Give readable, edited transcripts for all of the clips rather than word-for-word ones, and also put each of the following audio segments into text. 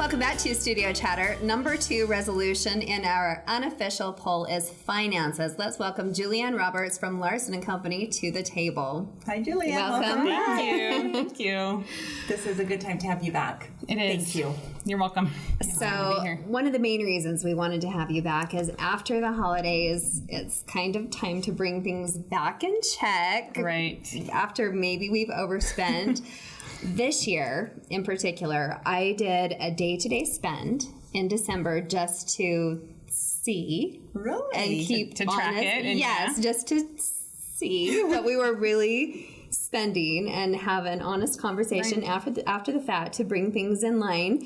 Welcome back to Studio Chatter. Number 2 resolution in our unofficial poll is finances. Let's welcome Julianne Roberts from Larson Company to the table. Hi, Julianne. Welcome. Thank you. This is a good time to have you back. It is. Thank you. You're welcome. So one of the main reasons we wanted to have you back is after the holidays, it's kind of time to bring things back in check. Right. After maybe we've overspent. This year, in particular, I did a day-to-day spend in December just to see. Really? And keep to track honest. it. And yes, just to see what we were really spending and have an honest conversation after the fact to bring things in line.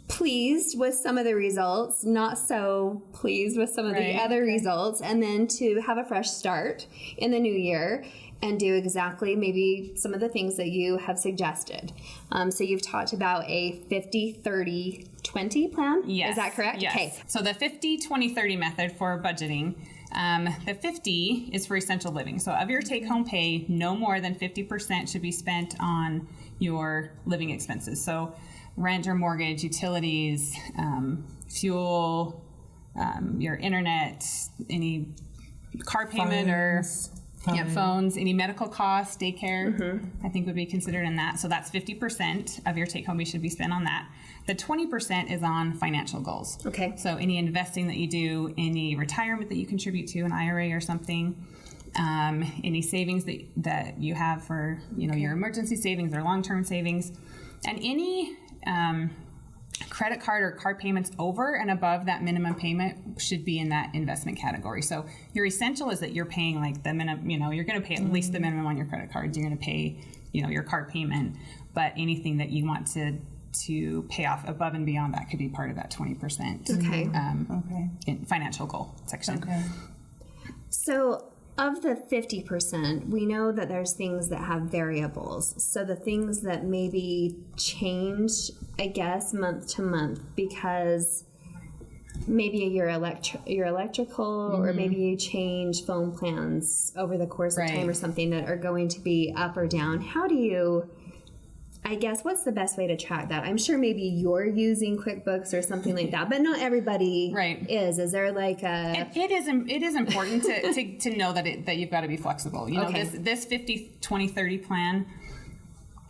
Pleased with some of the results, not so pleased with some of the other results, and then to have a fresh start in the new year and do exactly maybe some of the things that you have suggested. So you've talked about a 50-30-20 plan. Yes. Is that correct? Yes. Okay. So the 50-20-30 method for budgeting, the 50 is for essential living. So of your take-home pay, no more than 50% should be spent on your living expenses. So rent or mortgage, utilities, fuel, your internet, any car payment phones, any medical costs, daycare, I think would be considered in that. So that's 50% of your take-home pay should be spent on that. The 20% is on financial goals. Okay. So any investing that you do, any retirement that you contribute to, an IRA or something, any savings that you have for your emergency savings or long-term savings, and any credit card or card payments over and above that minimum payment should be in that investment category. So your essential is that you're paying like the minimum, you're going to pay at least the minimum on your credit cards. You're going to pay, your card payment, but anything that you want to pay off above and beyond that could be part of that 20% in financial goal section. Okay. So of the 50%, we know that there's things that have variables. So the things that maybe change, I guess, month to month because maybe your electrical or maybe you change phone plans over the course of time or something that are going to be up or down. How do you... I guess, what's the best way to track that? I'm sure maybe you're using QuickBooks or something like that, but not everybody is. Is there like a... It is important to know that you've got to be flexible. This 50-20-30 plan,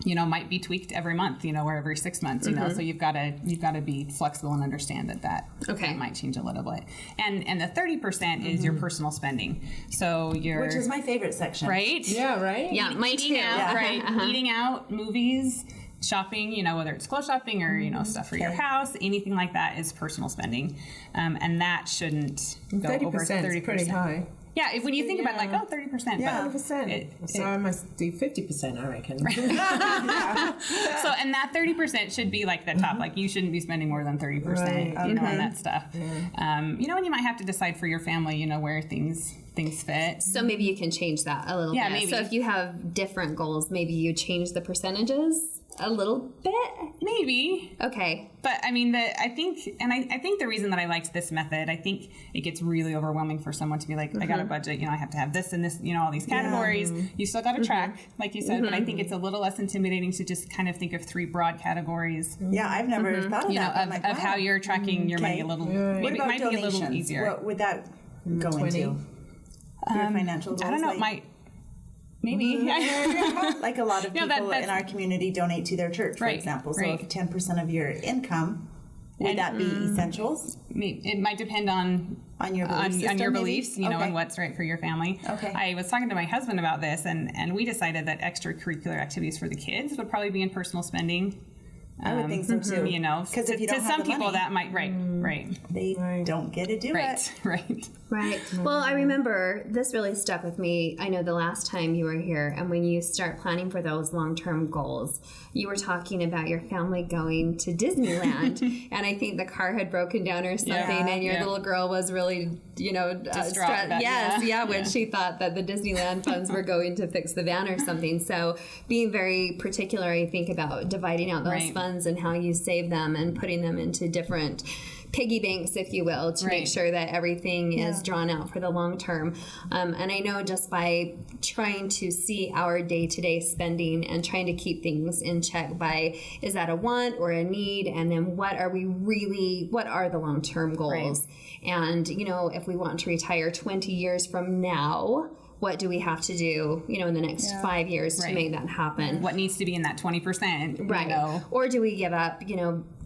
might be tweaked every month, or every 6 months, so you've got to be flexible and understand that might change a little bit. And the 30% is your personal spending. So which is my favorite section. Right? Yeah, right? Yeah, mine too. Eating out, movies, shopping, whether it's clothes shopping or, stuff for your house, anything like that is personal spending. And that shouldn't go over 30%. Is pretty high. Yeah, when you think about 30%. Yeah, 30%. So I must do 50%, I reckon. Right. So, and that 30% should be like the top. Like you shouldn't be spending more than 30%, on that stuff. Yeah. And you might have to decide for your family, where things fit. So maybe you can change that a little bit. Maybe. So if you have different goals, maybe you change the percentages a little bit? Maybe. Okay. But I mean, I think the reason that I liked this method, I think it gets really overwhelming for someone to be like, I got a budget, I have to have this and this, all these categories. Yeah. You still got to track, like you said, but I think it's a little less intimidating to just kind of think of 3 broad categories. Yeah, I've never thought of that. Of how you're tracking your money a little, maybe it might be a little easier. What would that go 20? Into? Your financial goals? I don't know, maybe. Like a lot of people in our community donate to their church, for example. So if 10% of your income, would that be essentials? It might depend on your beliefs, and what's right for your family. Okay. I was talking to my husband about this, and we decided that extracurricular activities for the kids would probably be in personal spending. I would think so too. Because if you don't have some people that might, they don't get to do it. Right. Well, I remember this really stuck with me. I know the last time you were here, and when you start planning for those long-term goals, you were talking about your family going to Disneyland, and I think the car had broken down or something, and your little girl was really, distraught. When she thought that the Disneyland funds were going to fix the van or something. So being very particular, I think, about dividing out those funds and how you save them and putting them into different piggy banks, if you will, to make sure that everything is drawn out for the long term. And I know just by trying to see our day-to-day spending and trying to keep things in check by, is that a want or a need? And then what are the long-term goals? Right. And, if we want to retire 20 years from now, what do we have to do, in the next 5 years to make that happen? What needs to be in that 20%? Right. Or do we give up,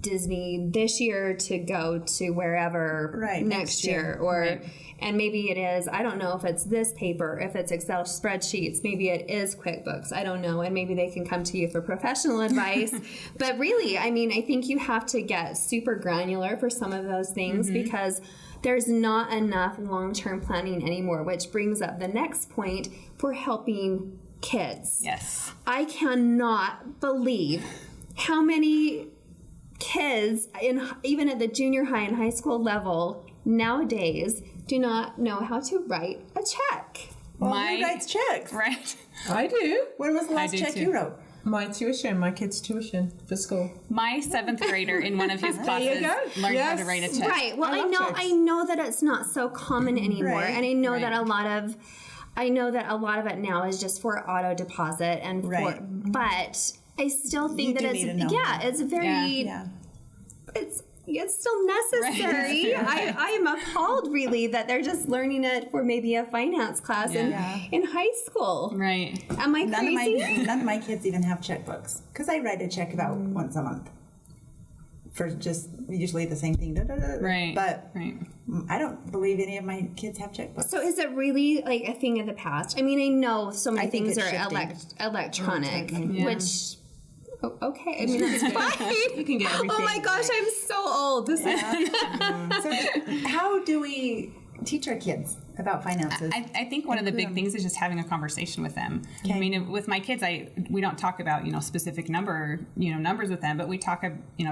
Disney this year to go to wherever next year? Or, and maybe it is, I don't know if it's this paper, if it's Excel spreadsheets, maybe it is QuickBooks, I don't know. And maybe they can come to you for professional advice. But really, I think you have to get super granular for some of those things because there's not enough long-term planning anymore, which brings up the next point for helping kids. Yes. I cannot believe how many kids, even at the junior high and high school level nowadays, do not know how to write a check. Well, who writes checks? Right. I do. When was the last check you wrote? My kids' tuition for school. My 7th grader in one of his classes learned how to write a check. Right. Well, I know that it's not so common anymore, and I know that a lot of it now is just for auto deposit and but I still think that it's very it's still necessary. Right. I am appalled, really, that they're just learning it for maybe a finance class in high school. Right. Am I crazy? None of my kids even have checkbooks because I write a check about once a month for just usually the same thing. Right. But I don't believe any of my kids have checkbooks. So is it really like a thing of the past? I know so many things are electronic, which... Oh, okay, that's fine. You can get everything. Oh my gosh, I'm so old. This is... So how do we teach our kids about finances? I think one of the big things is just having a conversation with them. Okay. With my kids, we don't talk about specific numbers with them, but we talk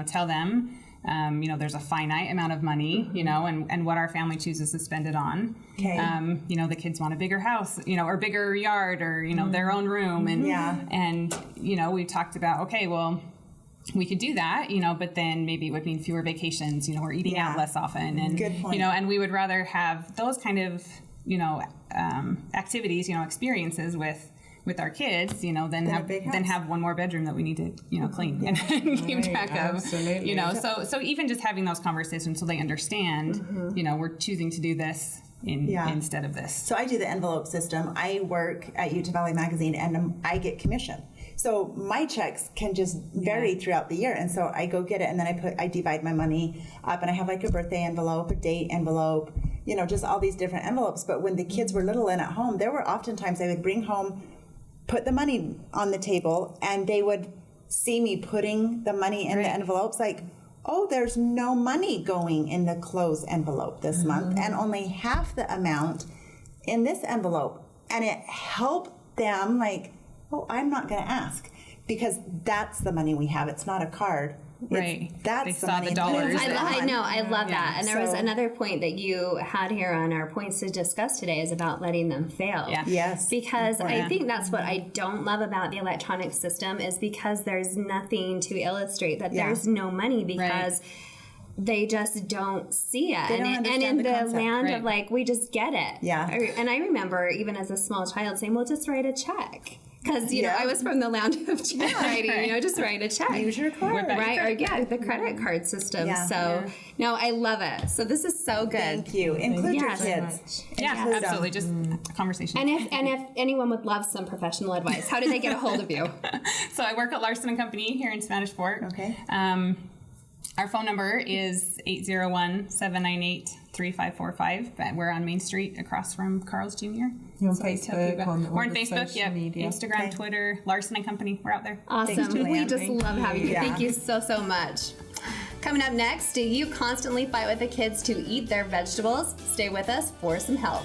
tell them there's a finite amount of money, and what our family chooses to spend it on. Okay. The kids want a bigger house, or bigger yard, or their own room, and we talked about, okay, well, we could do that, but then maybe it would mean fewer vacations, or eating out less often, and good point. And we would rather have those kind of activities, experiences with our kids, than have one more bedroom that we need to, clean and keep track of. Absolutely. So even just having those conversations so they understand, we're choosing to do this instead of this. So I do the envelope system. I work at Utah Valley Magazine and I get commission. So my checks can just vary throughout the year. And so I go get it and then I divide my money up and I have like a birthday envelope, a date envelope, just all these different envelopes. But when the kids were little and at home, there were oftentimes I would bring home, put the money on the table, and they would see me putting the money in the envelopes like, oh, there's no money going in the closed envelope this month and only half the amount in this envelope. And it helped them like, oh, I'm not going to ask because that's the money we have. It's not a card. Right. That's they saw the dollars. I know. I love that. And there was another point that you had here on our points to discuss today is about letting them fail. Yeah. Yes. Because I think that's what I don't love about the electronic system is because there's nothing to illustrate that there's no money because they just don't see it. And in the land of like, we just get it. Yeah. And I remember even as a small child saying, well, just write a check. Because, I was from the land of check writing, just write a check. Use your card. Right? Or, the credit card system. Yeah. So, no, I love it. So this is so good. Thank you. Include your kids. Yeah, absolutely. Just a conversation. And if anyone would love some professional advice, how do they get a hold of you? So I work at Larson Co here in Spanish Fork. Okay. Our phone number is 801-798-3545. We're on Main Street across from Carl's Jr. You're on Facebook. We're on Facebook, media. Instagram, Twitter, Larson & Company. We're out there. Awesome. Thanks, We just Julianne. love having you. Yeah. Thank you so much. Coming up next, do you constantly fight with the kids to eat their vegetables? Stay with us for some help.